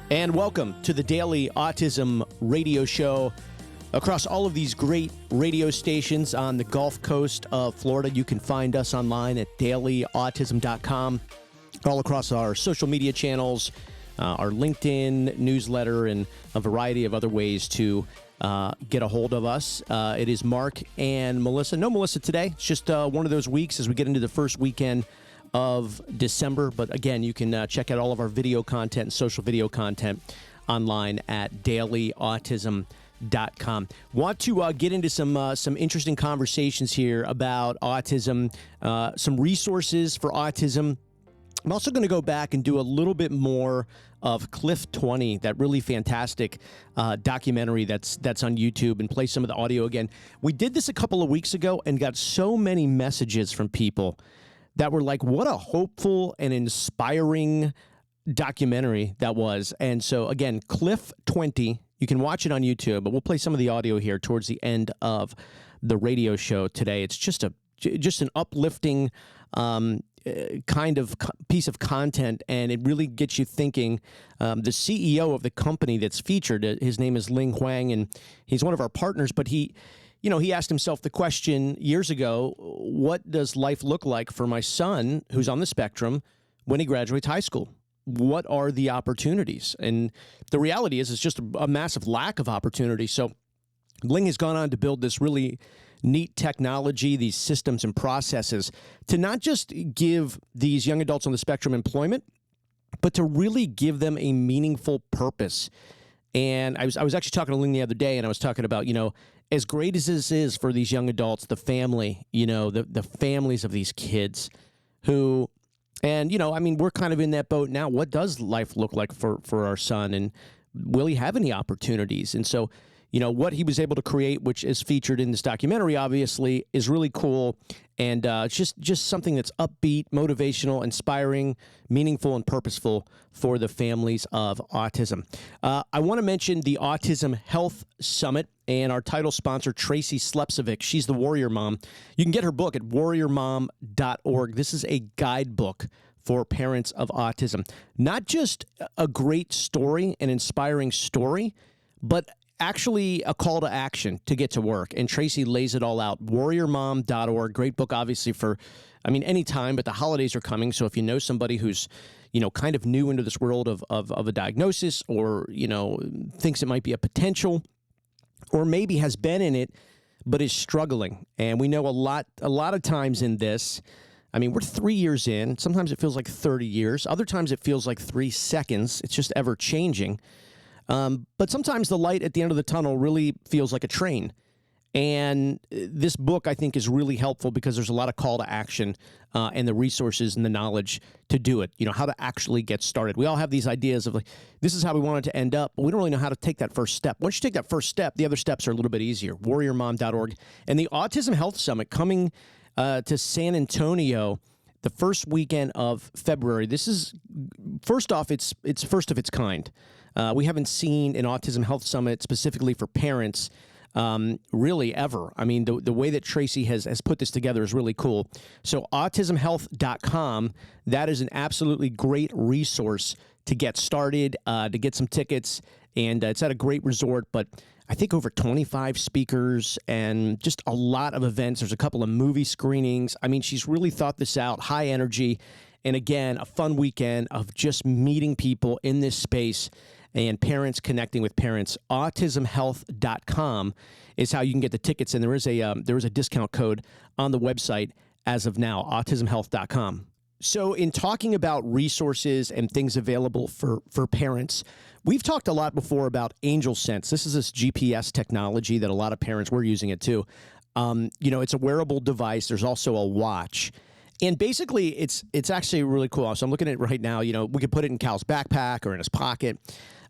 And welcome to the Daily Autism Radio Show. Across all of these great radio stations on the Gulf Coast of Florida, you can find us online at dailyautism.com, all across our social media channels, our LinkedIn newsletter, and a variety of other ways to get a hold of us. It is Mark and Melissa. No Melissa today. It's just one of those weeks as we get into the first weekend of December. But again, you can check out all of our video content and social video content online at dailyautism.com. Want to get into some interesting conversations here about autism, some resources for autism. I'm also going to go back and do a little bit more of Cliff 20, that really fantastic documentary that's on YouTube, and play some of the audio again. We did this a couple of weeks ago and got so many messages from people that were like, what a hopeful and inspiring documentary that was. And so again, Cliff 20, you can watch it on YouTube, but we'll play some of the audio here towards the end of the radio show today. It's just an uplifting kind of piece of content, and it really gets you thinking. The CEO of the company that's featured, his name is Ling Huang, and he's one of our partners, but he asked himself the question years ago, what does life look like for my son who's on the spectrum when he graduates high school? What are the opportunities? And the reality is it's just a massive lack of opportunity. So Ling has gone on to build this really neat technology, these systems and processes to not just give these young adults on the spectrum employment, but to really give them a meaningful purpose. And I was actually talking to Ling the other day, and I was talking about, as great as this is for these young adults, the family, the families of these kids who, and, we're kind of in that boat now. What does life look like for our son? And will he have any opportunities? And so, what he was able to create, which is featured in this documentary, obviously, is really cool. And it's just something that's upbeat, motivational, inspiring, meaningful, and purposeful for the families of autism. I want to mention the Autism Health Summit and our title sponsor, Tracy Slepcevic. She's the Warrior Mom. You can get her book at warriormom.org. This is a guidebook for parents of autism. Not just a great story, an inspiring story, but actually a call to action to get to work. And Tracy lays it all out. warriormom.org. Great book, obviously, for, any time, but the holidays are coming. So if you know somebody who's, kind of new into this world of a diagnosis, or, thinks it might be a potential, or maybe has been in it, but is struggling. And we know a lot of times in this, we're 3 years in. Sometimes it feels like 30 years. Other times it feels like 3 seconds. It's just ever changing. But sometimes the light at the end of the tunnel really feels like a train. And this book, I think, is really helpful because there's a lot of call to action and the resources and the knowledge to do it, how to actually get started. We all have these ideas of like, this is how we want it to end up, but we don't really know how to take that first step. Once you take that first step, the other steps are a little bit easier. warriormom.org. And the Autism Health Summit coming to San Antonio the first weekend of February. This is, first off, it's first of its kind. We haven't seen an Autism Health Summit specifically for parents really ever. The way that Tracy has put this together is really cool. So autismhealth.com, that is an absolutely great resource to get started, to get some tickets, and it's at a great resort, but I think over 25 speakers and just a lot of events. There's a couple of movie screenings. She's really thought this out, high energy, and again, a fun weekend of just meeting people in this space and parents connecting with parents. Autismhealth.com is how you can get the tickets, and there is a discount code on the website as of now, autismhealth.com. So in talking about resources and things available for parents, we've talked a lot before about Angel Sense. This is this GPS technology that a lot of parents, we're using it too. It's a wearable device. There's also a watch. And basically, it's actually really cool. So I'm looking at it right now. We could put it in Cal's backpack or in his pocket.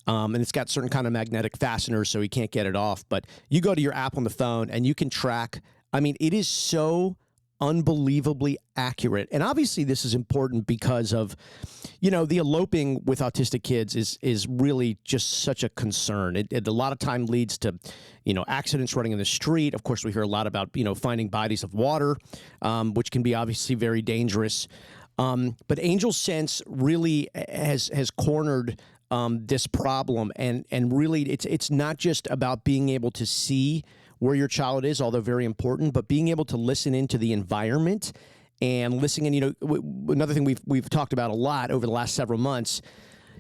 And it's got certain kind of magnetic fasteners so he can't get it off. But you go to your app on the phone and you can track. It is so unbelievably accurate. And obviously this is important because of, the eloping with autistic kids is really just such a concern. It a lot of time leads to, accidents running in the street. Of course, we hear a lot about, finding bodies of water, which can be obviously very dangerous. But Angel Sense really has cornered this problem, and really, it's not just about being able to see where your child is, although very important, but being able to listen into the environment and listening. And another thing we've talked about a lot over the last several months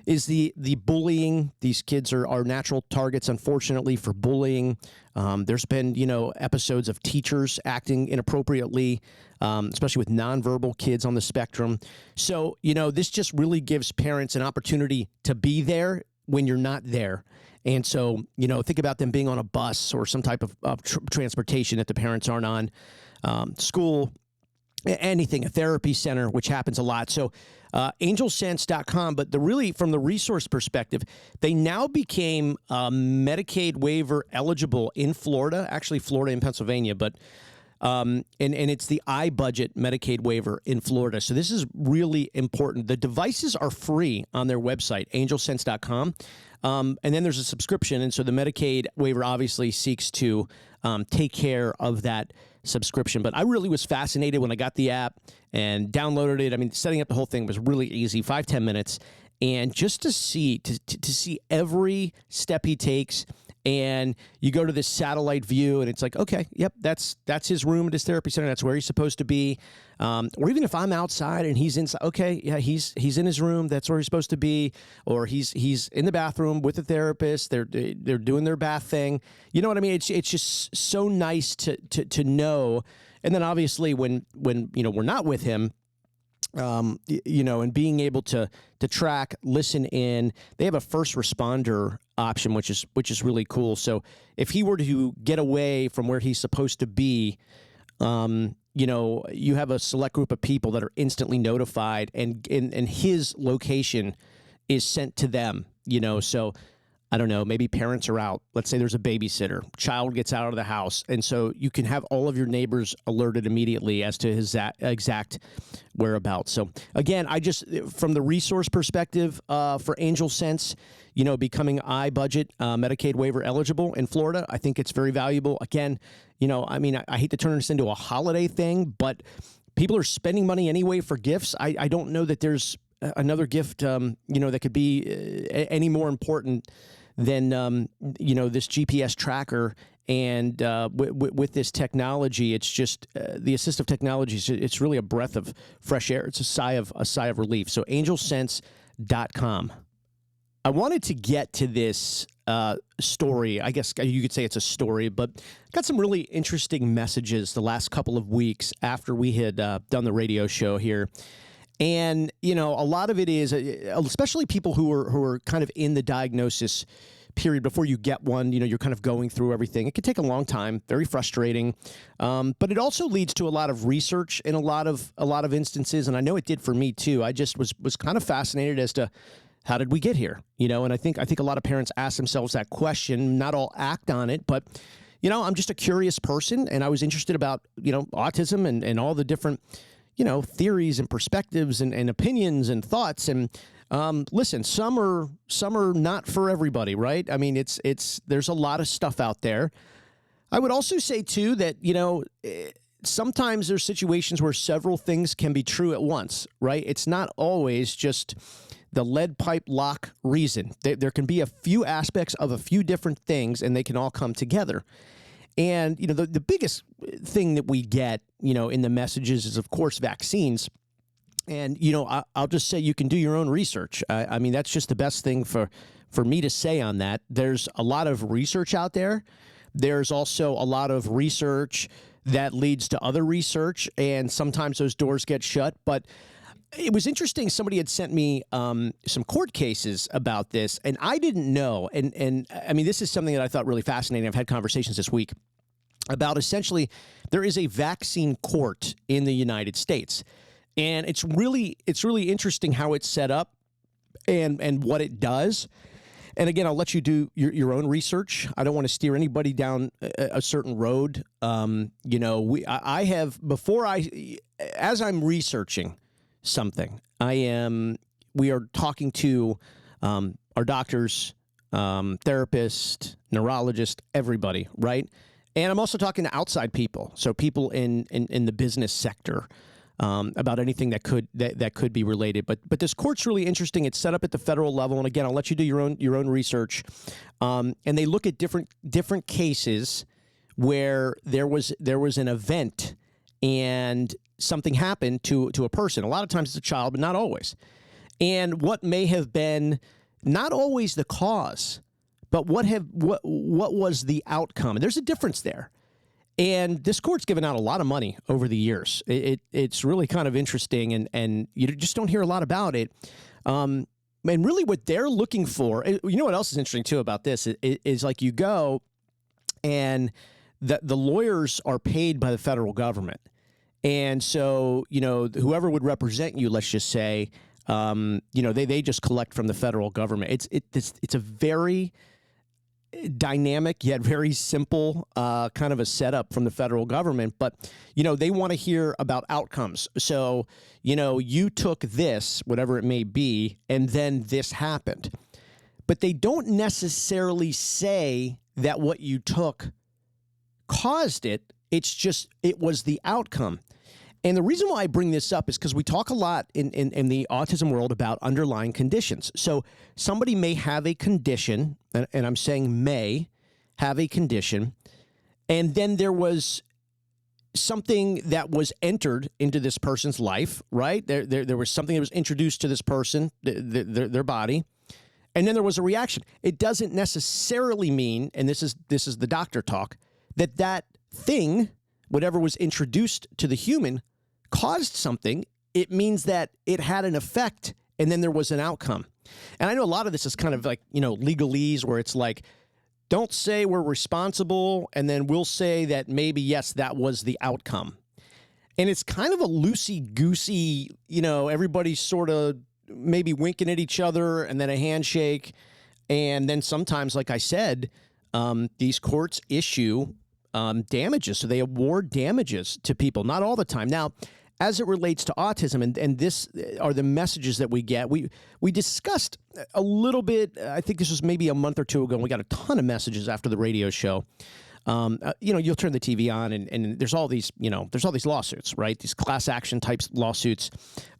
is the bullying. These kids are natural targets, unfortunately, for bullying. There's been, episodes of teachers acting inappropriately, especially with nonverbal kids on the spectrum. So, this just really gives parents an opportunity to be there when you're not there. And so, think about them being on a bus or some type of transportation that the parents aren't on, school, anything, a therapy center, which happens a lot. So angelsense.com, but from the resource perspective, they now became Medicaid waiver eligible in Florida, actually Florida and Pennsylvania, but and it's the iBudget Medicaid waiver in Florida. So this is really important. The devices are free on their website, angelsense.com. And then there's a subscription. And so the Medicaid waiver obviously seeks to take care of that subscription. But I really was fascinated when I got the app and downloaded it. I mean, setting up the whole thing was really easy, 5-10 minutes. And just to see every step he takes, and you go to this satellite view, and it's like, okay, yep, that's his room at his therapy center. That's where he's supposed to be. Or even if I'm outside and he's inside, okay, yeah, he's in his room. That's where he's supposed to be. Or he's in the bathroom with the therapist. They're doing their bath thing. You know what I mean? It's just so nice to know. And then obviously when we're not with him, and being able to track, listen in. They have a first responder option, which is really cool. So if he were to get away from where he's supposed to be, you have a select group of people that are instantly notified, and his location is sent to them. So I don't know, maybe parents are out. Let's say there's a babysitter. Child gets out of the house. And so you can have all of your neighbors alerted immediately as to his exact whereabouts. So again, from the resource perspective for Angel Sense, becoming iBudget Medicaid waiver eligible in Florida, I think it's very valuable. Again, I hate to turn this into a holiday thing, but people are spending money anyway for gifts. I don't know that there's another gift, that could be any more important than, this GPS tracker. And with this technology, it's just the assistive technology. It's really a breath of fresh air. It's a sigh of relief. So angelsense.com. I wanted to get to this story. I guess you could say it's a story, but got some really interesting messages the last couple of weeks after we had done the radio show here. And, a lot of it is, especially people who are kind of in the diagnosis period before you get one, you're kind of going through everything. It can take a long time, very frustrating. But it also leads to a lot of research in a lot of instances. And I know it did for me too. I just was kind of fascinated as to how did we get here? And I think a lot of parents ask themselves that question, not all act on it, but I'm just a curious person, and I was interested about, autism and all the different theories and perspectives and opinions and thoughts. And listen, some are not for everybody, right? I mean, there's a lot of stuff out there. I would also say too that, sometimes there's situations where several things can be true at once, right? It's not always just the lead pipe lock reason. There can be a few aspects of a few different things, and they can all come together. And, the biggest thing that we get, in the messages is, of course, vaccines. And, I'll just say you can do your own research. I mean, that's just the best thing for me to say on that. There's a lot of research out there. There's also a lot of research that leads to other research, and sometimes those doors get shut. But it was interesting. Somebody had sent me some court cases about this, and I didn't know. And I mean, this is something that I thought really fascinating. I've had conversations this week about essentially there is a vaccine court in the United States, and it's really interesting how it's set up and what it does. And again, I'll let you do your own research. I don't want to steer anybody down a certain road. As I'm researching something, we are talking to our doctors, therapists, neurologists, everybody, right? And I'm also talking to outside people, so people in the business sector, about anything that could be related. But this court's really interesting. It's set up at the federal level, and again, I'll let you do your own research. And they look at different cases where there was an event and something happened to a person. A lot of times it's a child, but not always. And what may have been not always the cause, but what was the outcome? And there's a difference there. And this court's given out a lot of money over the years. It's really kind of interesting, and you just don't hear a lot about it. And really what they're looking for, you know what else is interesting too about this is like you go and the lawyers are paid by the federal government. And so, whoever would represent you, let's just say, they just collect from the federal government. It's a very dynamic yet very simple kind of a setup from the federal government, but they want to hear about outcomes. So you took this, whatever it may be, and then this happened, but they don't necessarily say that what you took caused it. It's just it was the outcome. And the reason why I bring this up is because we talk a lot in the autism world about underlying conditions. So somebody may have a condition, and I'm saying may have a condition, and then there was something that was entered into this person's life, right? There was something that was introduced to this person, their body, and then there was a reaction. It doesn't necessarily mean, and this is the doctor talk, that thing, whatever was introduced to the human, caused something. It means that it had an effect and then there was an outcome. And I know a lot of this is kind of like, legalese, where it's like, don't say we're responsible and then we'll say that maybe, yes, that was the outcome. And it's kind of a loosey-goosey, everybody's sort of maybe winking at each other and then a handshake. And then sometimes, like I said, these courts issue damages. So they award damages to people, not all the time. Now, as it relates to autism, and this are the messages that we get, we discussed a little bit, I think this was maybe a month or two ago, and we got a ton of messages after the radio show. You'll turn the TV on and there's all these, there's all these lawsuits, right? These class action types lawsuits.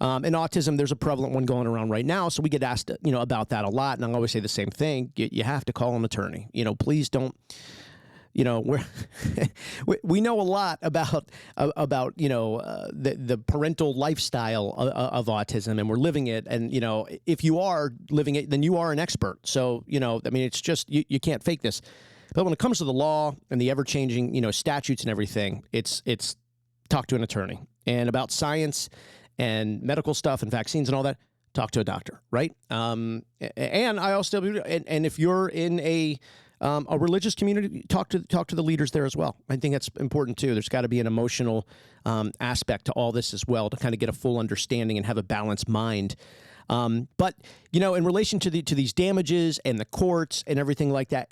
In autism, there's a prevalent one going around right now. So we get asked, about that a lot. And I always say the same thing. You have to call an attorney. Please don't. We know a lot about the parental lifestyle of autism, and we're living it. And if you are living it, then you are an expert. So it's just you can't fake this. But when it comes to the law and the ever-changing statutes and everything, it's talk to an attorney. And about science and medical stuff and vaccines and all that, talk to a doctor, right? And I also and if you're in a religious community, talk to the leaders there as well. I think that's important too. There's got to be an emotional aspect to all this as well, to kind of get a full understanding and have a balanced mind. But in relation to these damages and the courts and everything like that,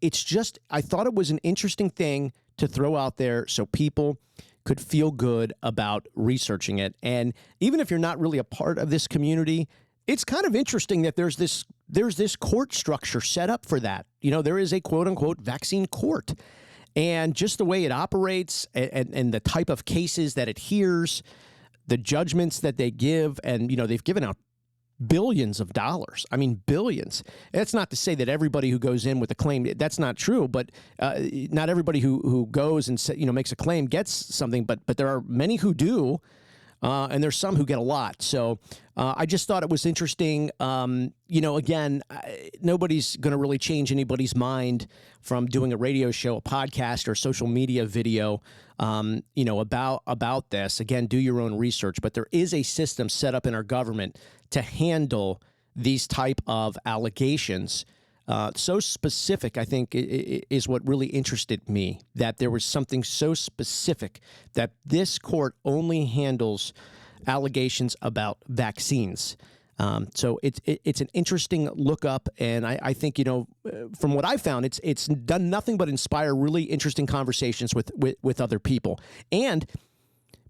it's just, I thought it was an interesting thing to throw out there so people could feel good about researching it. And even if you're not really a part of this community, it's kind of interesting that there's this court structure set up for that. There is a quote unquote vaccine court, and just the way it operates and the type of cases that it hears, the judgments that they give, and they've given out billions of dollars. I mean, billions. That's not to say that everybody who goes in with a claim, that's not true, but not everybody who goes and makes a claim gets something, but there are many who do. And there's some who get a lot. So I just thought it was interesting. Again, nobody's going to really change anybody's mind from doing a radio show, a podcast, or social media video, about this. Again, do your own research. But there is a system set up in our government to handle these type of allegations. So specific, I think, is what really interested me, that there was something so specific that this court only handles allegations about vaccines. So it's an interesting look up, and I think, from what I found, it's done nothing but inspire really interesting conversations with other people, and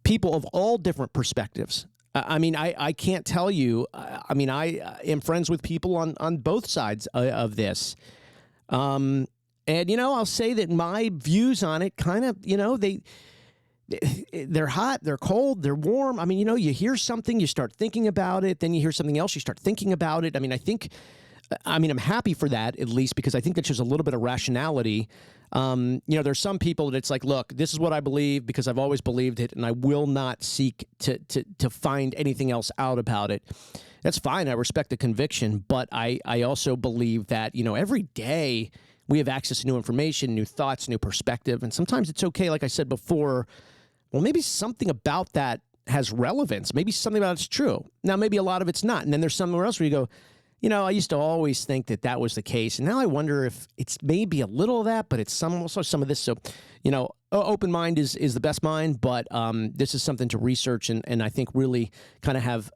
people of all different perspectives. I can't tell you. I am friends with people on both sides of this. And, I'll say that my views on it kind of, they're hot, they're cold, they're warm. I mean, you hear something, you start thinking about it, then you hear something else, you start thinking about it. I mean, I'm happy for that, at least, because I think that shows a little bit of rationality. There's some people that it's like, look, this is what I believe because I've always believed it, and I will not seek to find anything else out about it. That's fine. I respect the conviction, but I also believe that, every day we have access to new information, new thoughts, new perspective, and sometimes it's okay, like I said before, well, maybe something about that has relevance. Maybe something about it's true. Now, maybe a lot of it's not. And then there's somewhere else where you go, I used to always think that was the case. And now I wonder if it's maybe a little of that, but it's also some of this. So, open mind is the best mind, but this is something to research and I think really kind of have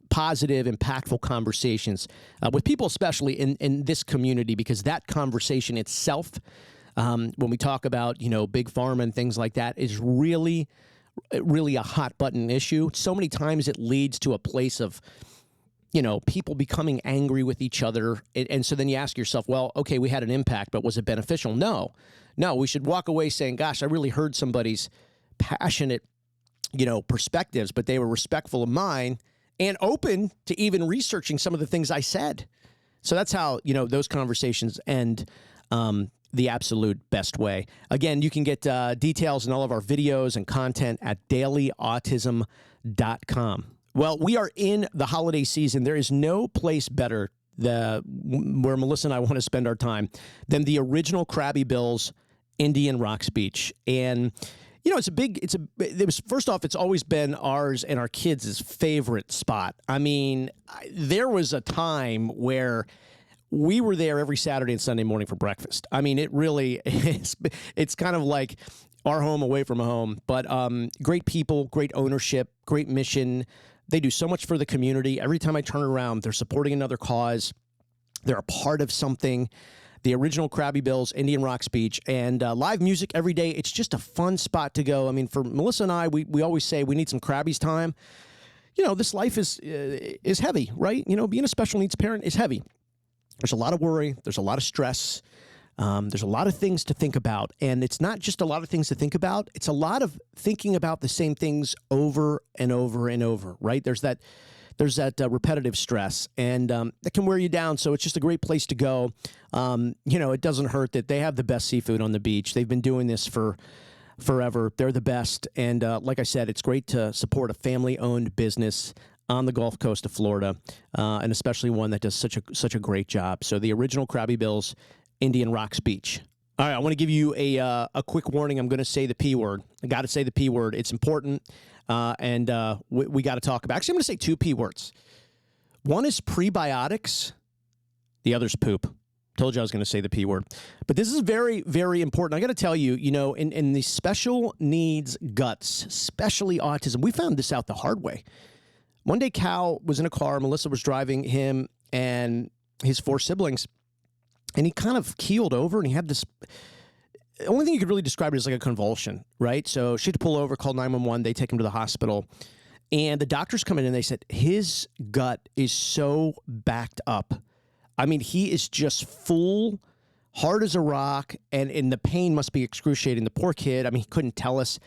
positive, impactful conversations with people, especially in this community, because that conversation itself, when we talk about, big pharma and things like that, is really, really a hot button issue. So many times it leads to a place of, people becoming angry with each other. And so then you ask yourself, well, okay, we had an impact, but was it beneficial? No, we should walk away saying, gosh, I really heard somebody's passionate, perspectives, but they were respectful of mine and open to even researching some of the things I said. So that's how, those conversations end the absolute best way. Again, you can get details in all of our videos and content at dailyautism.com. Well, we are in the holiday season. There is no place better where Melissa and I want to spend our time than the original Krabby Bill's Indian Rocks Beach. And, first off, it's always been ours and our kids' favorite spot. I mean, there was a time where we were there every Saturday and Sunday morning for breakfast. I mean, it really is. It's kind of like our home away from home, but great people, great ownership, great mission. They do so much for the community. Every time I turn around, they're supporting another cause. They're a part of something. The original Krabby Bill's, Indian Rocks Beach, and live music every day. It's just a fun spot to go. I mean, for Melissa and I, we always say we need some Krabby's time. This life is heavy, right? Being a special needs parent is heavy. There's a lot of worry. There's a lot of stress. There's a lot of things to think about. And it's not just a lot of things to think about. It's a lot of thinking about the same things over and over and over, right? There's that repetitive stress, and that can wear you down. So it's just a great place to go. It doesn't hurt that they have the best seafood on the beach. They've been doing this for forever. They're the best. And like I said, it's great to support a family-owned business on the Gulf Coast of Florida, and especially one that does such a great job. So the original Krabby Bill's Indian Rocks Beach. All right, I want to give you a quick warning. I'm going to say the P word. I got to say the P word. It's important, and we got to talk about. Actually, I'm going to say two P words. One is prebiotics. The other's poop. Told you I was going to say the P word. But this is very, very important. I got to tell you, in the special needs guts, especially autism, we found this out the hard way. One day, Cal was in a car. Melissa was driving him and his 4 siblings. And he kind of keeled over, and he had this. The only thing you could really describe it as like a convulsion, right? So she had to pull over, call 911. They take him to the hospital, and the doctors come in and they said his gut is so backed up. I mean, he is just full, hard as a rock, and the pain must be excruciating. The poor kid. I mean, he couldn't tell us.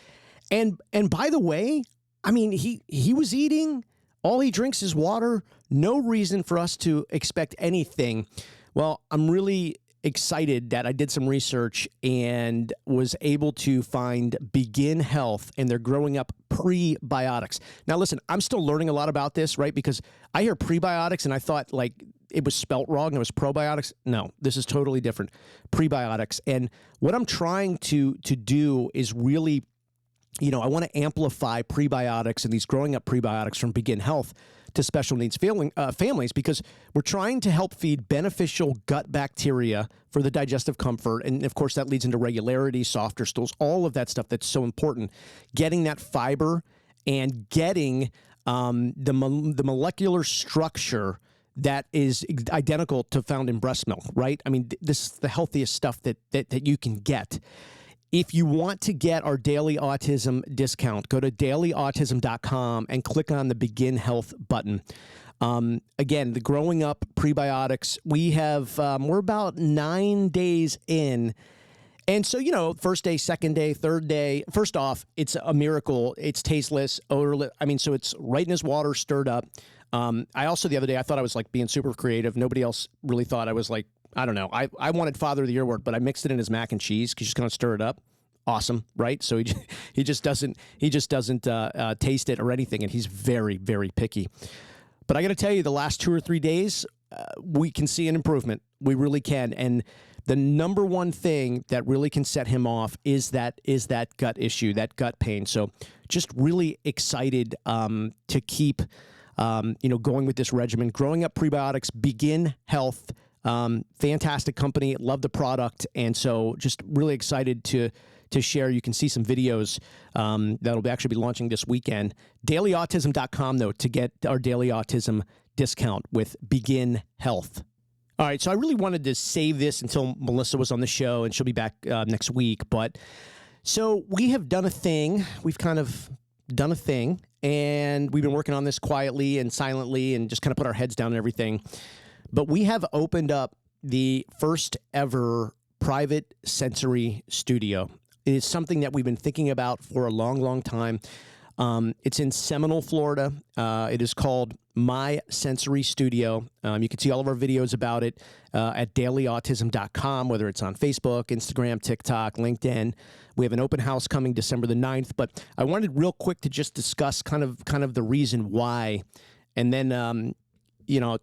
And by the way, I mean, he was eating. All he drinks is water. No reason for us to expect anything. Well, I'm really excited that I did some research and was able to find Begin Health and their growing up prebiotics. Now, listen, I'm still learning a lot about this, right? Because I hear prebiotics and I thought like it was spelt wrong. And it was probiotics. No, this is totally different. Prebiotics. And what I'm trying to do is really, I want to amplify prebiotics and these growing up prebiotics from Begin Health to special needs families, because we're trying to help feed beneficial gut bacteria for the digestive comfort. And of course, that leads into regularity, softer stools, all of that stuff that's so important. Getting that fiber and getting the molecular structure that is identical to found in breast milk, right? I mean, this is the healthiest stuff that you can get. If you want to get our Daily Autism discount, go to dailyautism.com and click on the Begin Health button. Again, the growing up prebiotics, we're about 9 days in, And so, first day, second day, third day, first off, it's a miracle. It's tasteless, odorless. I mean, so it's right in his water, stirred up. I also, the other day, I thought I was like being super creative. Nobody else really thought I was like, I don't know. I wanted Father of the Year award, but I mixed it in his mac and cheese because he's going to stir it up. Awesome, right? So he just doesn't taste it or anything, and he's very, very picky. But I got to tell you, the last 2 or 3 days, we can see an improvement. We really can. And the number one thing that really can set him off is that gut issue, that gut pain. So just really excited to keep going with this regimen. Growing Up Prebiotics, Begin Health, fantastic company. Love the product. And so just really excited to share. You can see some videos that'll actually be launching this weekend. DailyAutism.com, though, to get our Daily Autism discount with Begin Health. All right, so I really wanted to save this until Melissa was on the show, and she'll be back next week. But so we have done a thing. We've kind of done a thing, and we've been working on this quietly and silently and just kind of put our heads down and everything. But we have opened up the first ever private sensory studio. It is something that we've been thinking about for a long, long time. It's in Seminole, Florida. It is called My Sensory Studio. You can see all of our videos about it at dailyautism.com, whether it's on Facebook, Instagram, TikTok, LinkedIn. We have an open house coming December the 9th, but I wanted real quick to just discuss kind of the reason why, and then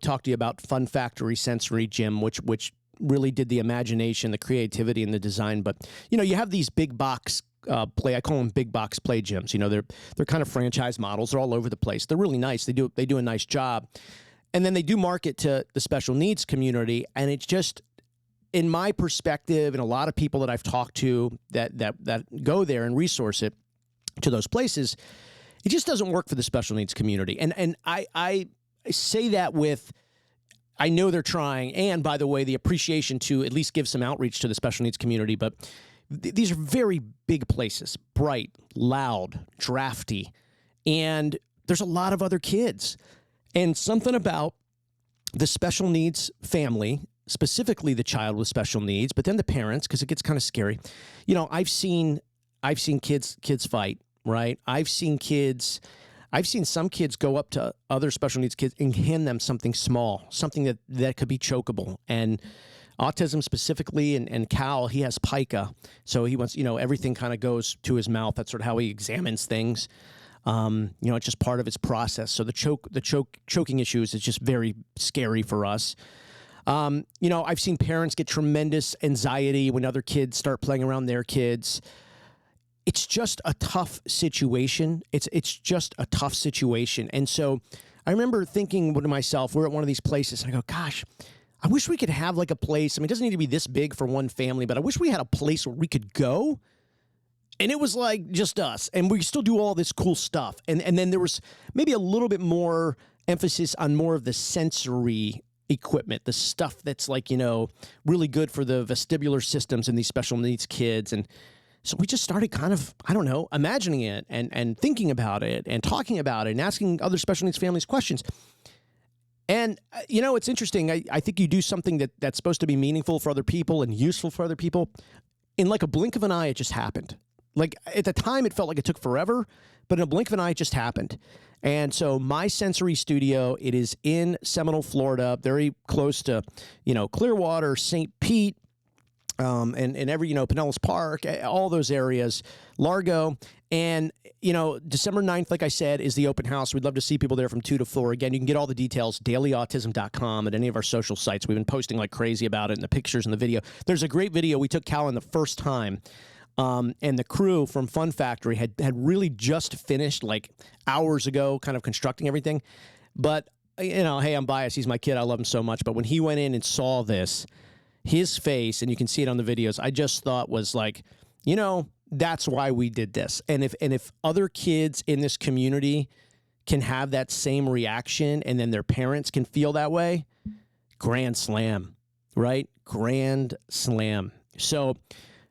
talk to you about Fun Factory Sensory Gym, which really did the imagination, the creativity, and the design. But you have these big box I call them big box play gyms. They're kind of franchise models. They're all over the place. They're really nice. They do a nice job, and then they do market to the special needs community. And it's just, in my perspective, and a lot of people that I've talked to that go there and resource it to those places, it just doesn't work for the special needs community. And I say that with, I know they're trying, and by the way, the appreciation to at least give some outreach to the special needs community, but these are very big places, bright, loud, drafty, and there's a lot of other kids. And something about the special needs family, specifically the child with special needs, but then the parents, because it gets kind of scary. I've seen kids fight, right? I've seen some kids go up to other special needs kids and hand them something small, something that could be chokeable. And autism specifically, and Cal, he has pica, so he wants, everything kind of goes to his mouth. That's sort of how he examines things. It's just part of his process. So the choking issues is just very scary for us. I've seen parents get tremendous anxiety when other kids start playing around their kids. It's just a tough situation. It's just a tough situation. And so I remember thinking to myself, we're at one of these places, and I go, gosh, I wish we could have like a place. I mean, it doesn't need to be this big for one family, but I wish we had a place where we could go, and it was like just us, and we still do all this cool stuff. And then there was maybe a little bit more emphasis on more of the sensory equipment, the stuff that's like, really good for the vestibular systems in these special needs kids. And so we just started kind of, I don't know, imagining it and thinking about it and talking about it and asking other special needs families questions. And, it's interesting. I think you do something that's supposed to be meaningful for other people and useful for other people. In like a blink of an eye, it just happened. Like at the time, it felt like it took forever, but in a blink of an eye, it just happened. And so My Sensory Studio, it is in Seminole, Florida, very close to, Clearwater, St. Pete, and every, Pinellas Park, all those areas, Largo. And, December 9th, like I said, is the open house. We'd love to see people there from 2 to 4. Again, you can get all the details, dailyautism.com, at any of our social sites. We've been posting like crazy about it, and the pictures and the video. There's a great video. We took Callan the first time, and the crew from Fun Factory had really just finished like hours ago kind of constructing everything. But, hey, I'm biased. He's my kid. I love him so much. But when he went in and saw this, his face, and you can see it on the videos, I just thought was like, that's why we did this. And if other kids in this community can have that same reaction, and then their parents can feel that way, grand slam, right? Grand slam. So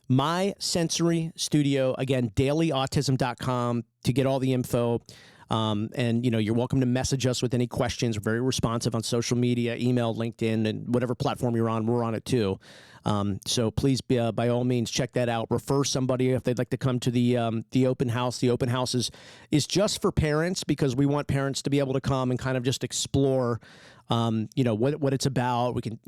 My Sensory Studio, again, dailyautism.com to get all the info. And, you're welcome to message us with any questions. We're very responsive on social media, email, LinkedIn, and whatever platform you're on, we're on it too. So please, by all means, check that out. Refer somebody if they'd like to come to the open house. The open house is just for parents, because we want parents to be able to come and kind of just explore what it's about. We can,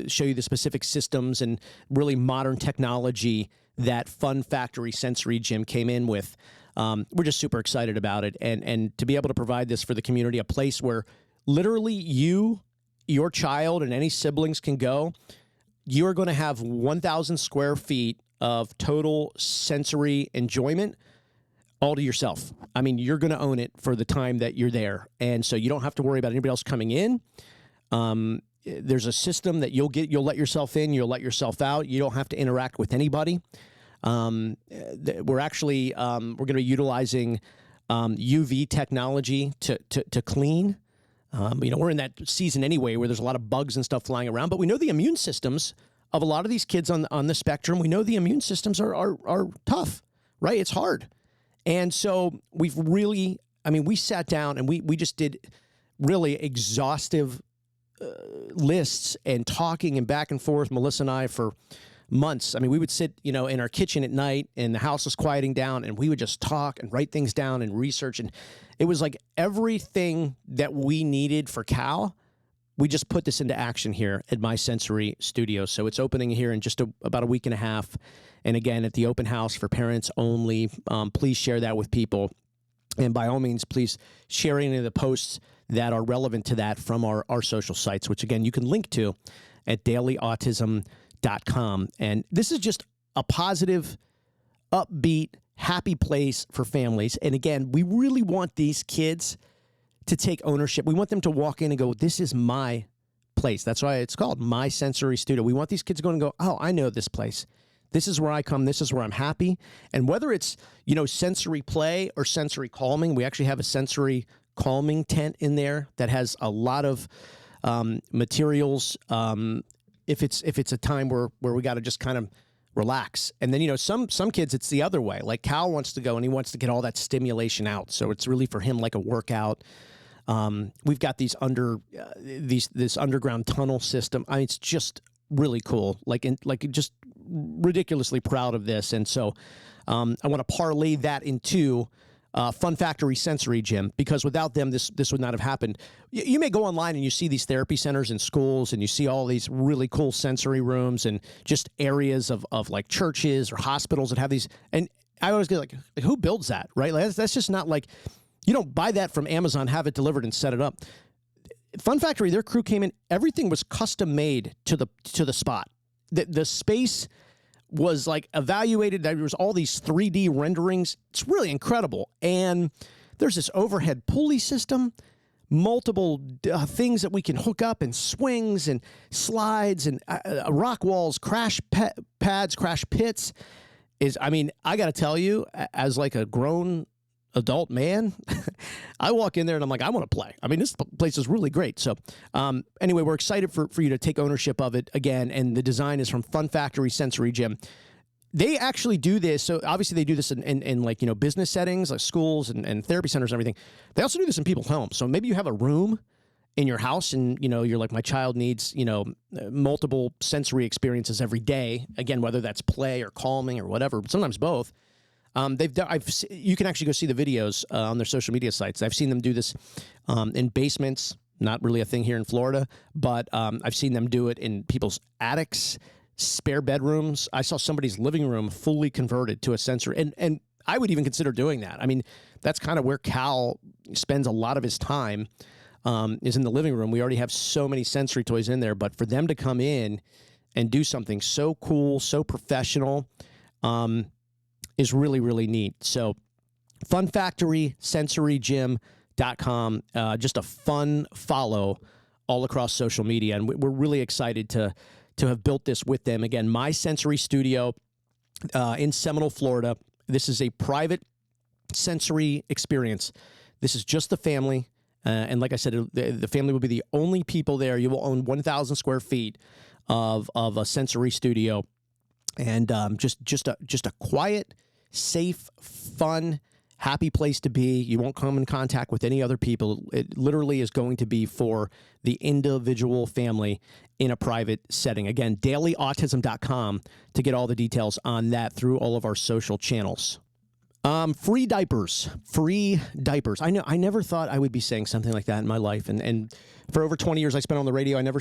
show you the specific systems and really modern technology that Fun Factory Sensory Gym came in with. We're just super excited about it. And to be able to provide this for the community, a place where literally you, your child, and any siblings can go. You're going to have 1,000 square feet of total sensory enjoyment all to yourself. I mean, you're going to own it for the time that you're there. And so you don't have to worry about anybody else coming in. There's a system that you'll let yourself in, you'll let yourself out. You don't have to interact with anybody. We're actually, we're going to be utilizing, UV technology to clean. We're in that season anyway where there's a lot of bugs and stuff flying around, but we know the immune systems of a lot of these kids on the spectrum. We know the immune systems are tough, right? It's hard. And so we sat down and we just did really exhaustive lists and talking and back and forth, Melissa and I, for months. I mean, we would sit, in our kitchen at night and the house was quieting down and we would just talk and write things down and research. And it was like everything that we needed for Cal, we just put this into action here at My Sensory Studio. So it's opening here in just about a week and a half. And again, at the open house for parents only. Please share that with people. And by all means, please share any of the posts that are relevant to that from our social sites, which again, you can link to at dailyautism.com. And this is just a positive, upbeat, happy place for families. And again, we really want these kids to take ownership. We want them to walk in and go, this is my place. That's why it's called My Sensory Studio. We want these kids going and go, oh, I know this place. This is where I come. This is where I'm happy. And whether it's, sensory play or sensory calming, we actually have a sensory calming tent in there that has a lot of materials. If it's a time where we got to just kind of relax. And then, some kids, it's the other way. Like Cal wants to go and he wants to get all that stimulation out. So it's really for him like a workout. We've got this underground tunnel system. I mean, it's just really cool. Just ridiculously proud of this. And so I want to parlay that into Fun Factory Sensory Gym, because without them, this would not have happened. You may go online and you see these therapy centers in schools and you see all these really cool sensory rooms and just areas of like churches or hospitals that have these. And I always get like who builds that, right? Like that's just not like, you don't buy that from Amazon, have it delivered and set it up. Fun Factory, their crew came in, everything was custom made to the spot. The space was like evaluated. There was all these 3D renderings. It's really incredible. And there's this overhead pulley system, multiple things that we can hook up, and swings and slides and rock walls, crash pads, crash pits. I got to tell you, as like a grown adult man, I walk in there and I'm like, I want to play. I mean, this place is really great. So anyway, we're excited for you to take ownership of it again. And the design is from Fun Factory Sensory Gym. They actually do this. So obviously they do this in like, business settings like schools and therapy centers and everything. They also do this in people's homes. So maybe you have a room in your house and, you're like, my child needs, multiple sensory experiences every day. Again, whether that's play or calming or whatever, but sometimes both. You can actually go see the videos on their social media sites. I've seen them do this in basements, not really a thing here in Florida, but I've seen them do it in people's attics, spare bedrooms. I saw somebody's living room fully converted to a sensory, and I would even consider doing that. I mean, that's kind of where Cal spends a lot of his time, is in the living room. We already have so many sensory toys in there, but for them to come in and do something so cool, so professional, is really, really neat. So funfactorysensorygym.com, just a fun follow all across social media. And we're really excited to have built this with them. Again, My Sensory Studio in Seminole, Florida. This is a private sensory experience. This is just the family. And like I said, the family will be the only people there. You will own 1,000 square feet of a sensory studio. And just a quiet, safe, fun, happy place to be. You won't come in contact with any other people. It literally is going to be for the individual family in a private setting. Again, dailyautism.com to get all the details on that through all of our social channels. Free diapers. I know. I never thought I would be saying something like that in my life. And for over 20 years I spent on the radio, I never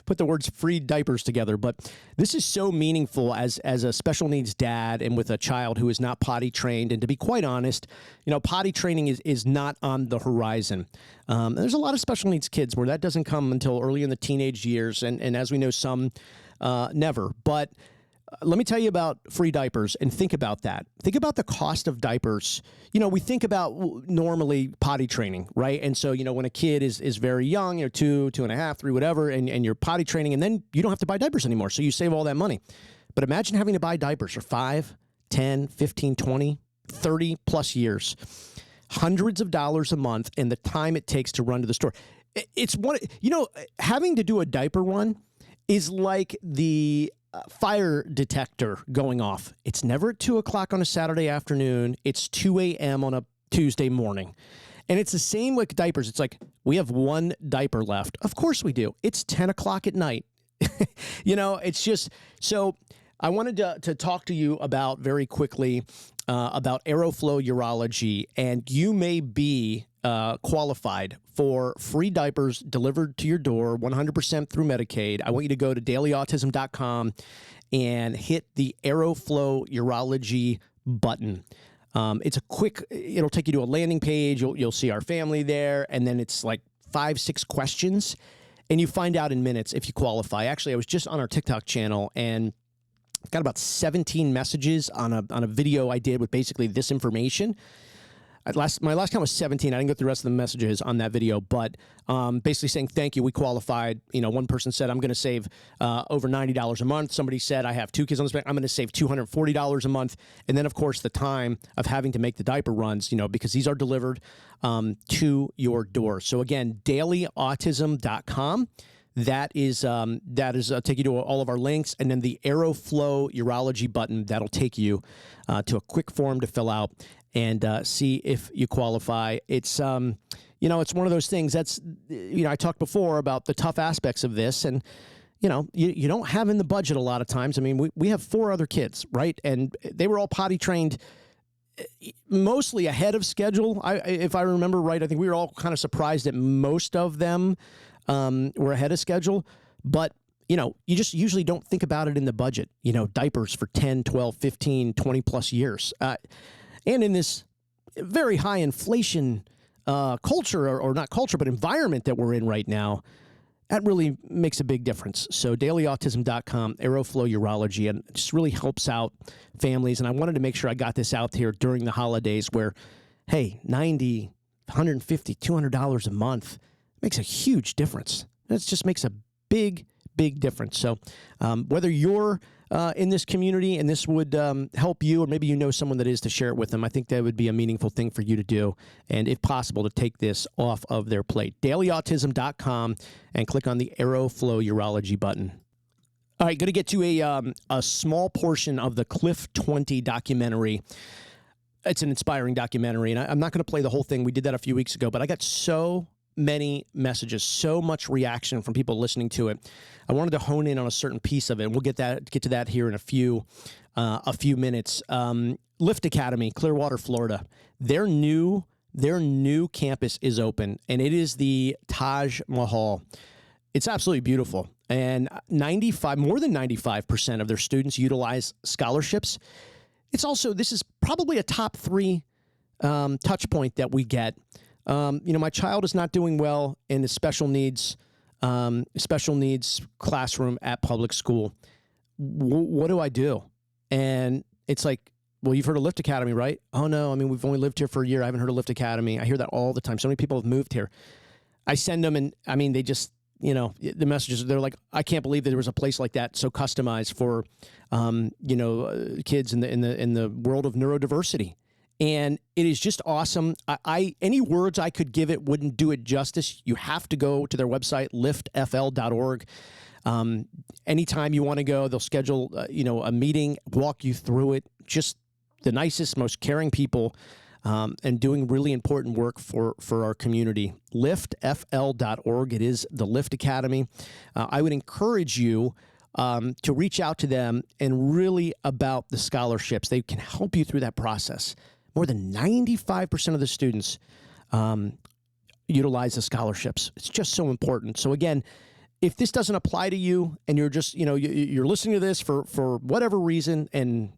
put the words free diapers together. But this is so meaningful as a special needs dad and with a child who is not potty trained. And to be quite honest, potty training is not on the horizon. There's a lot of special needs kids where that doesn't come until early in the teenage years. And as we know, some never. But let me tell you about free diapers and think about that. Think about the cost of diapers. We think about normally potty training, right? And so, when a kid is very young, 2.5, 3, whatever, and you're potty training, and then you don't have to buy diapers anymore. So you save all that money. But imagine having to buy diapers for 5, 10, 15, 20, 30 plus years, hundreds of dollars a month, and the time it takes to run to the store. It's having to do a diaper run is like the fire detector going off. It's never at 2 o'clock on a Saturday afternoon. It's 2 a.m. on a Tuesday morning. And it's the same with diapers. It's like, we have one diaper left. Of course we do. It's 10 o'clock at night. It's just, so I wanted to talk to you about very quickly about Aeroflow Urology, and you may be qualified for free diapers delivered to your door 100% through Medicaid. I want you to go to dailyautism.com and hit the Aeroflow Urology button. It's it'll take you to a landing page. You'll see our family there, and then it's like 5-6 questions, and you find out in minutes if you qualify. Actually, I was just on our TikTok channel, and got about 17 messages on a video I did with basically this information. My last count was 17. I didn't go through the rest of the messages on that video, but basically saying thank you, we qualified. One person said, I'm going to save over $90 a month. Somebody said, I have 2 kids on the spectrum, I'm going to save $240 a month. And then, of course, the time of having to make the diaper runs, because these are delivered to your door. So, again, dailyautism.com. That is take you to all of our links, and then the Aeroflow Urology button, that'll take you to a quick form to fill out and see if you qualify. It's it's one of those things that's, I talked before about the tough aspects of this, and you don't have in the budget a lot of times. I mean, we have 4 other kids, right, and they were all potty trained mostly ahead of schedule. If I remember right, I think we were all kind of surprised that most of them were ahead of schedule, but you just usually don't think about it in the budget, diapers for 10, 12, 15, 20 plus years. And in this very high inflation culture, or not culture, but environment that we're in right now, that really makes a big difference. So dailyautism.com, Aeroflow Urology, and it just really helps out families. And I wanted to make sure I got this out here during the holidays where, hey, $90, $150, $200 a month makes a huge difference. That just makes a big difference. So whether you're in this community and this would help you, or maybe you know someone that is, to share it with them, I think that would be a meaningful thing for you to do. And if possible, to take this off of their plate. dailyautism.com and click on the Aeroflow Urology button. All right, going to get to a small portion of the Cliff 20 documentary. It's an inspiring documentary, and I'm not going to play the whole thing. We did that a few weeks ago, but I got so many messages, so much reaction from people listening to it. I wanted to hone in on a certain piece of it, and we'll get to that here in a few minutes. Lift Academy, Clearwater, Florida. Their new campus is open, and it is the Taj Mahal. It's absolutely beautiful, and more than 95% of their students utilize scholarships. This is probably a top 3 touch point that we get. My child is not doing well in the special needs classroom at public school. What do I do? And it's like, well, you've heard of Lift Academy, right? Oh no, I mean, we've only lived here for a year. I haven't heard of Lift Academy. I hear that all the time. So many people have moved here. I send them, and I mean, they just, the messages, they're like, I can't believe that there was a place like that so customized for, kids in the world of neurodiversity. And it is just awesome. Any words I could give it wouldn't do it justice. You have to go to their website, liftfl.org. Anytime you want to go, they'll schedule, a meeting, walk you through it. Just the nicest, most caring people, and doing really important work for our community. liftfl.org. It is the Lift Academy. I would encourage you to reach out to them and really about the scholarships. They can help you through that process. More than 95% of the students utilize the scholarships. It's just so important. So again, if this doesn't apply to you and you're just, you're listening to this for whatever reason, and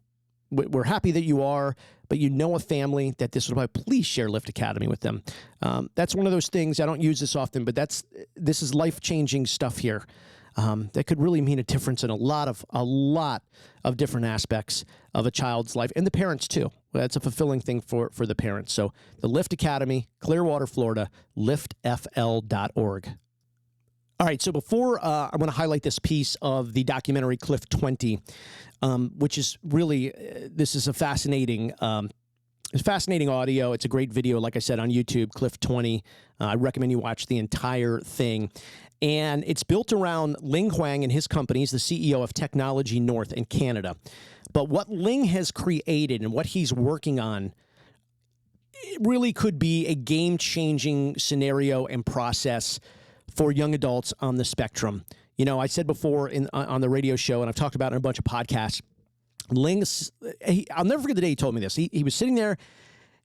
we're happy that you are, but you know a family that this would apply, please share Lift Academy with them. That's one of those things. I don't use this often, but this is life-changing stuff here. That could really mean a difference in a lot of different aspects of a child's life, and the parents too. That's a fulfilling thing for the parents. So the Lift Academy, Clearwater, Florida, liftfl.org. All right, so before I want to highlight this piece of the documentary Cliff 20, which is really, this is a fascinating audio. It's a great video, like I said, on YouTube, Cliff 20. I recommend you watch the entire thing. And it's built around Ling Huang and his company. He's the CEO of Technology North in Canada. But what Ling has created and what he's working on, it really could be a game-changing scenario and process for young adults on the spectrum. I said before on the radio show, and I've talked about it in a bunch of podcasts, I'll never forget the day he told me this. He was sitting there.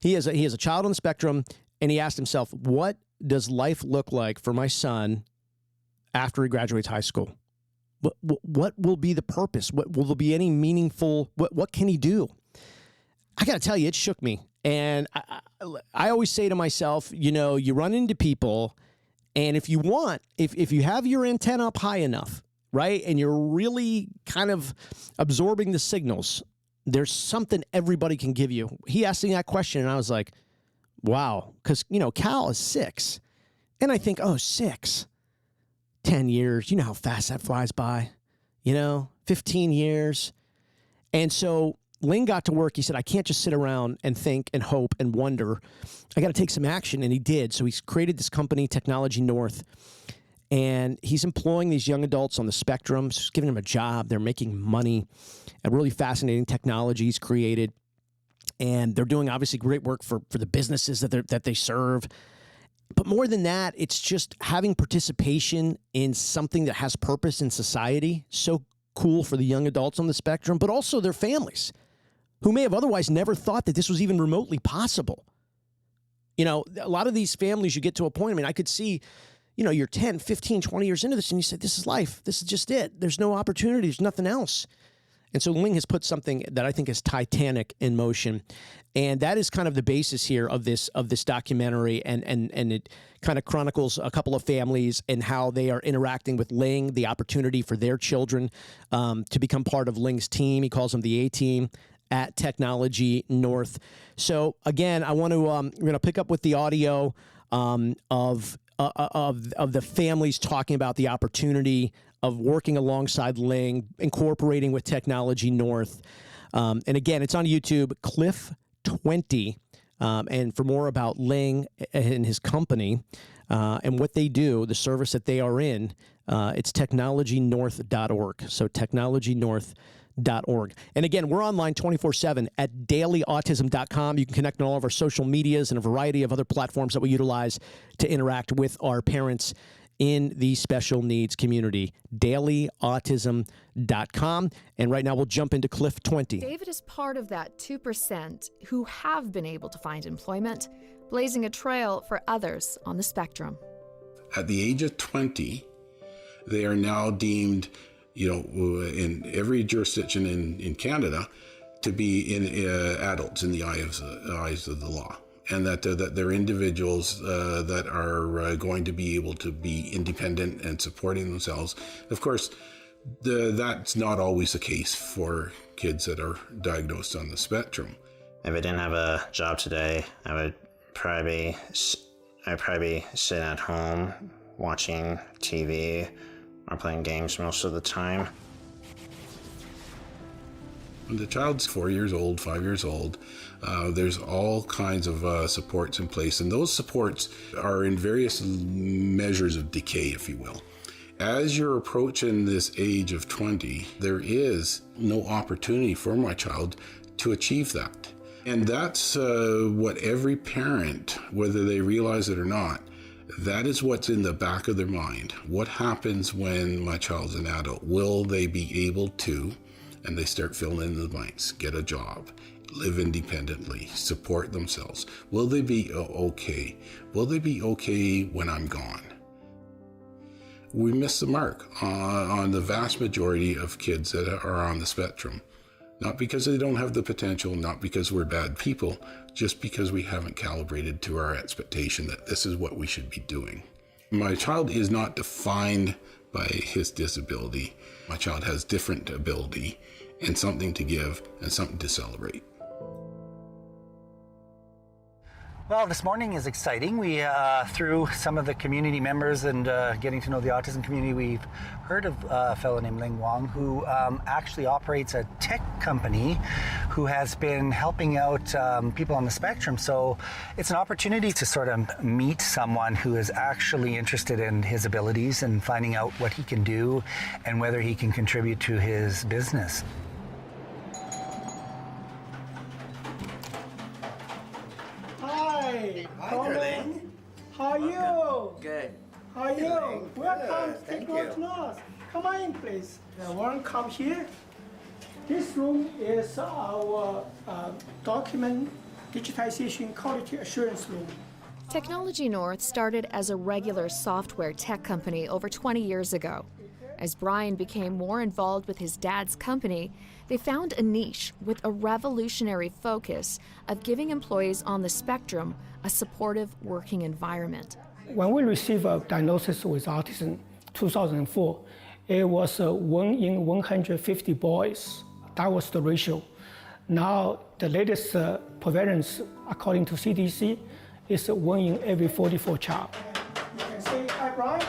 He has a child on the spectrum, and he asked himself, what does life look like for my son after he graduates high school? What will be the purpose? Will there be any meaningful, what can he do? I got to tell you, it shook me. And I always say to myself, you run into people, and if you have your antenna up high enough, right, and you're really kind of absorbing the signals, there's something everybody can give you. He asked me that question, and I was like, wow, because, Cal is 6. And I think, 6, 10 years, you know how fast that flies by, 15 years. And so Ling got to work. He said, I can't just sit around and think and hope and wonder. I got to take some action. And he did. So he's created this company, Technology North, and he's employing these young adults on the spectrum, just giving them a job. They're making money, and really fascinating technologies created. And they're doing obviously great work for the businesses that they serve. But more than that, it's just having participation in something that has purpose in society. So cool for the young adults on the spectrum, but also their families, who may have otherwise never thought that this was even remotely possible. A lot of these families, you get to a point, I could see, you're 10, 15, 20 years into this, and you say, this is life. This is just it. There's no opportunity. There's nothing else. And so Ling has put something that I think is titanic in motion. And that is kind of the basis here of this documentary. And it kind of chronicles a couple of families and how they are interacting with Ling, the opportunity for their children to become part of Ling's team. He calls them the A-Team at Technology North. So again, we're going to pick up with the audio of the families talking about the opportunity of working alongside Ling, incorporating with Technology North. And again, it's on YouTube, Cliff 20. And for more about Ling and his company and what they do, the service that they are in, it's technologynorth.org. So technologynorth.org. And again, we're online 24/7 at dailyautism.com. You can connect on all of our social medias and a variety of other platforms that we utilize to interact with our parents in the special needs community, dailyautism.com. And right now we'll jump into Cliff 20. David is part of that 2% who have been able to find employment, blazing a trail for others on the spectrum. At the age of 20, they are now deemed, in every jurisdiction in Canada, to be adults in the eyes of the law. And that they're individuals that are going to be able to be independent and supporting themselves. Of course, that's not always the case for kids that are diagnosed on the spectrum. If I didn't have a job today, I'd probably be sitting at home watching TV or playing games most of the time. When the child's 4 years old, 5 years old, there's all kinds of supports in place, and those supports are in various measures of decay, if you will. As you're approaching this age of 20, there is no opportunity for my child to achieve that. And that's what every parent, whether they realize it or not, that is what's in the back of their mind. What happens when my child's an adult? Will they be able to, and they start filling in the blanks, get a job, live independently, support themselves? Will they be okay? Will they be okay when I'm gone? We miss the mark on the vast majority of kids that are on the spectrum. Not because they don't have the potential, not because we're bad people, just because we haven't calibrated to our expectation that this is what we should be doing. My child is not defined by his disability. My child has different ability and something to give and something to celebrate. Well, this morning is exciting. We, through some of the community members and getting to know the autism community, we've heard of a fellow named Ling Wong who actually operates a tech company who has been helping out people on the spectrum. So it's an opportunity to sort of meet someone who is actually interested in his abilities and finding out what he can do and whether he can contribute to his business. Hi, Ling. How are you? Good. How are you? Welcome to Thank Technology you. North. Come on in, please. One, come here. This room is our document digitization quality assurance room. Technology North started as a regular software tech company over 20 years ago. As Brian became more involved with his dad's company, they found a niche with a revolutionary focus of giving employees on the spectrum a supportive working environment. When we received a diagnosis with autism, 2004, it was 1 in 150 boys. That was the ratio. Now, the latest prevalence, according to CDC, is 1 in every 44 child. You can say hi, Brian.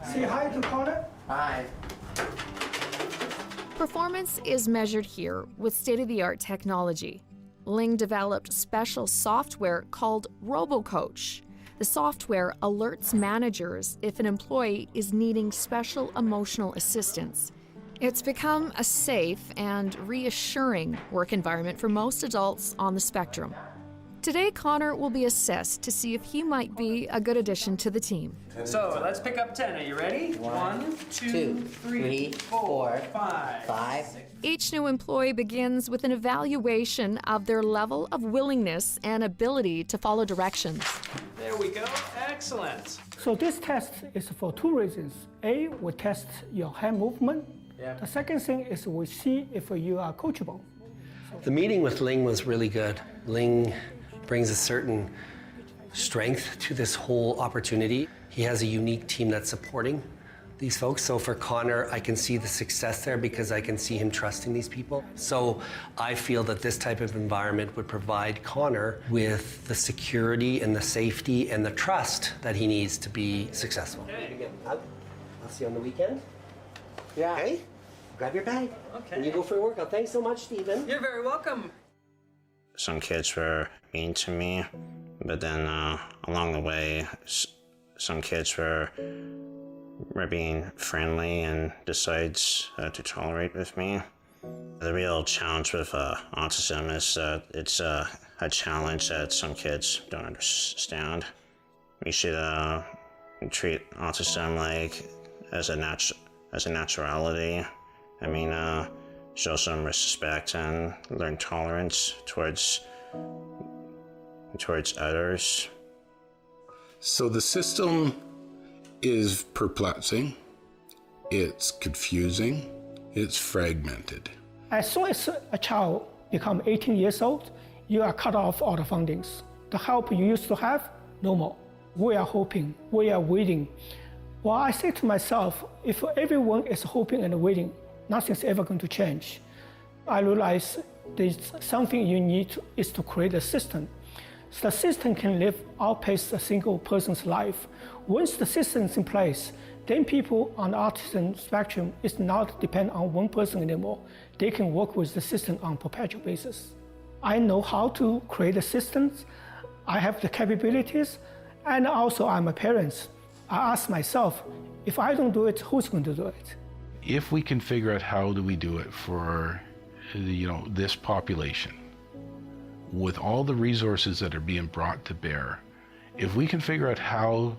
Say hi to Connor. Hi. Performance is measured here with state-of-the-art technology. Ling developed special software called RoboCoach. The software alerts managers if an employee is needing special emotional assistance. It's become a safe and reassuring work environment for most adults on the spectrum. Today, Connor will be assessed to see if he might be a good addition to the team. So let's pick up 10. Are you ready? 1, 2, 3, 4, 5. Each new employee begins with an evaluation of their level of willingness and ability to follow directions. There we go. Excellent. So this test is for two reasons. A, we test your hand movement. Yeah. The second thing is we see if you are coachable. The meeting with Ling was really good. Ling brings a certain strength to this whole opportunity. He has a unique team that's supporting these folks. So for Connor, I can see the success there because I can see him trusting these people. So I feel that this type of environment would provide Connor with the security and the safety and the trust that he needs to be successful. Okay. I'll see you on the weekend. Yeah. Okay? Grab your bag. Okay. And you go for your workout. Thanks so much, Stephen. You're very welcome. Some kids were mean to me, but then along the way, some kids were being friendly and decides to tolerate with me. The real challenge with autism is it's a challenge that some kids don't understand. We should treat autism like as a naturality. I mean, show some respect and learn tolerance towards others. So the system is perplexing, it's confusing, it's fragmented. As soon as a child becomes 18 years old, you are cut off all the fundings. The help you used to have, no more. We are hoping, we are waiting. Well, I say to myself, if everyone is hoping and waiting, nothing's ever going to change. I realize there's something you need is to create a system. So the system can outpace a single person's life. Once the system is in place, then people on the autism spectrum is not depend on one person anymore. They can work with the system on a perpetual basis. I know how to create a system. I have the capabilities, and also I'm a parent. I ask myself, if I don't do it, who's going to do it? If we can figure out how do we do it for this population, with all the resources that are being brought to bear, if we can figure out how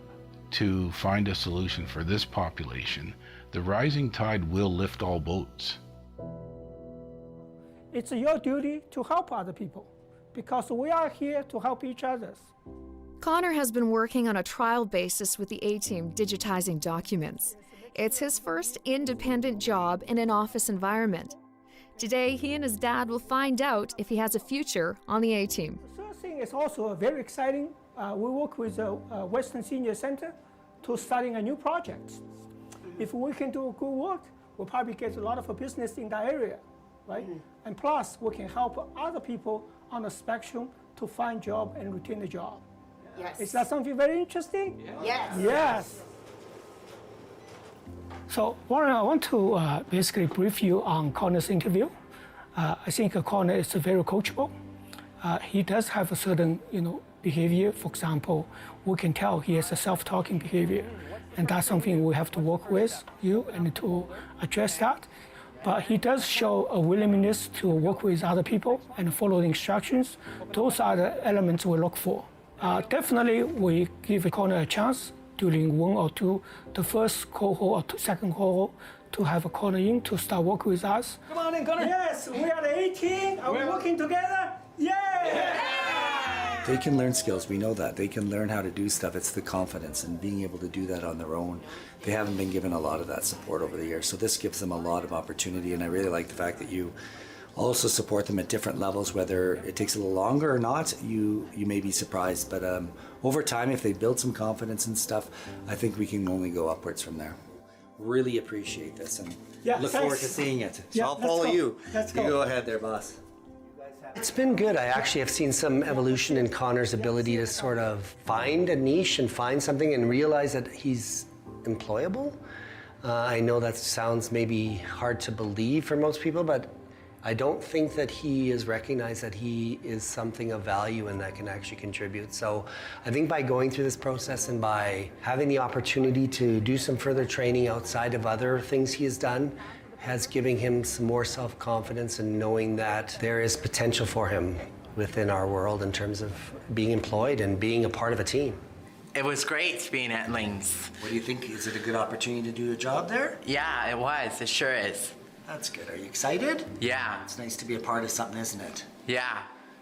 to find a solution for this population, the rising tide will lift all boats. It's your duty to help other people because we are here to help each other. Connor has been working on a trial basis with the A-Team digitizing documents. It's his first independent job in an office environment. Today, he and his dad will find out if he has a future on the A-Team. The third thing is also very exciting. We work with the Western Senior Center to starting a new project. If we can do good work, we'll probably get a lot of business in that area, right? And plus, we can help other people on the spectrum to find job and retain the job. Yes. Is that something very interesting? Yes. Yes. So Warren, I want to basically brief you on Connor's interview. I think Connor is very coachable. He does have a certain, behavior. For example, we can tell he has a self-talking behavior, and that's something we have to work with you and to address that. But he does show a willingness to work with other people and follow the instructions. Those are the elements we look for. Definitely, we give Connor a chance during one or two, the first cohort or second cohort, to have a Connor in to start working with us. Come on in, Connor. Yes, we are the 18. Are we working together? Yeah! They can learn skills, we know that. They can learn how to do stuff. It's the confidence and being able to do that on their own. They haven't been given a lot of that support over the years, so this gives them a lot of opportunity, and I really like the fact that you also support them at different levels, whether it takes a little longer or not, you may be surprised. But over time, if they build some confidence and stuff, I think we can only go upwards from there. Really appreciate this and look forward to seeing it. So I'll follow you. Let's You go. go ahead there, boss. It's been good. I actually have seen some evolution in Connor's ability to sort of find a niche and find something and realize that he's employable. I know that sounds maybe hard to believe for most people, but I don't think that he has recognized that he is something of value and that can actually contribute. So I think by going through this process and by having the opportunity to do some further training outside of other things he has done, has given him some more self-confidence and knowing that there is potential for him within our world in terms of being employed and being a part of a team. It was great being at Lings. What do you think? Is it a good opportunity to do a job there? Yeah, it was. It sure is. That's good. Are you excited? Yeah. It's nice to be a part of something, isn't it? Yeah.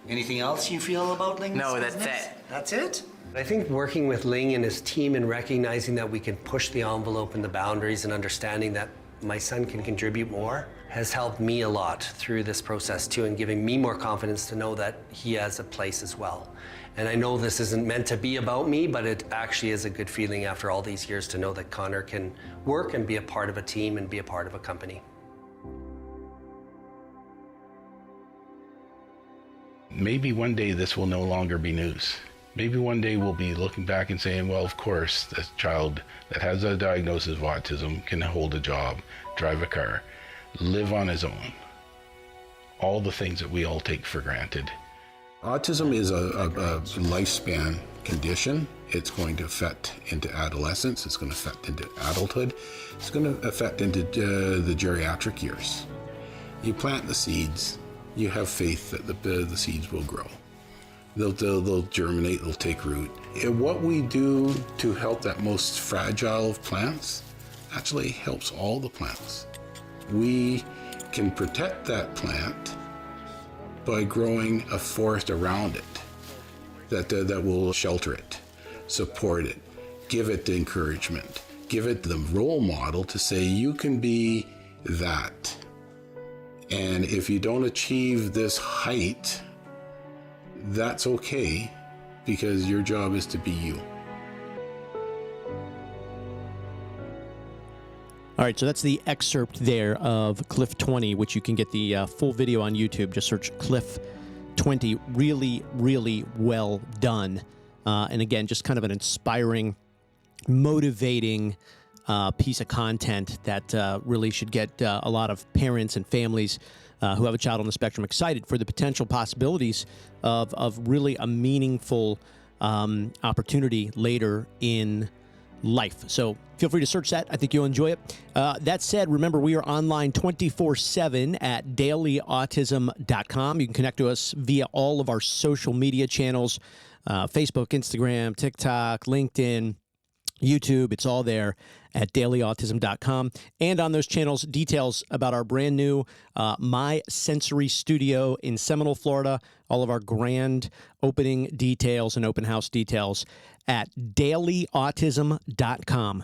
Anything else you feel about Ling's No, that's business? it. That's it? I think working with Ling and his team and recognizing that we can push the envelope and the boundaries and understanding that my son can contribute more has helped me a lot through this process too, and giving me more confidence to know that he has a place as well. And I know this isn't meant to be about me, but it actually is a good feeling after all these years to know that Connor can work and be a part of a team and be a part of a company. Maybe one day this will no longer be news. Maybe one day we'll be looking back and saying, well, of course, this child that has a diagnosis of autism can hold a job, drive a car, live on his own. All the things that we all take for granted. Autism is a lifespan condition. It's going to affect into adolescence. It's going to affect into adulthood. It's going to affect into the geriatric years. You plant the seeds. You have faith that the seeds will grow. They'll germinate, they'll take root. And what we do to help that most fragile of plants actually helps all the plants. We can protect that plant by growing a forest around it that will shelter it, support it, give it the encouragement, give it the role model to say you can be that. And if you don't achieve this height, that's okay, because your job is to be you. All right, so that's the excerpt there of Cliff 20, which you can get the full video on YouTube. Just search Cliff 20. Really, really well done. And again, just kind of an inspiring, motivating piece of content that really should get a lot of parents and families who have a child on the spectrum excited for the potential possibilities of really a meaningful opportunity later in life. So feel free to search that. I think you'll enjoy it. That said, remember, we are online 24/7 at dailyautism.com. You can connect to us via all of our social media channels, Facebook, Instagram, TikTok, LinkedIn, YouTube. It's all there at dailyautism.com. And on those channels, details about our brand new My Sensory Studio in Seminole, Florida. All of our grand opening details and open house details at dailyautism.com.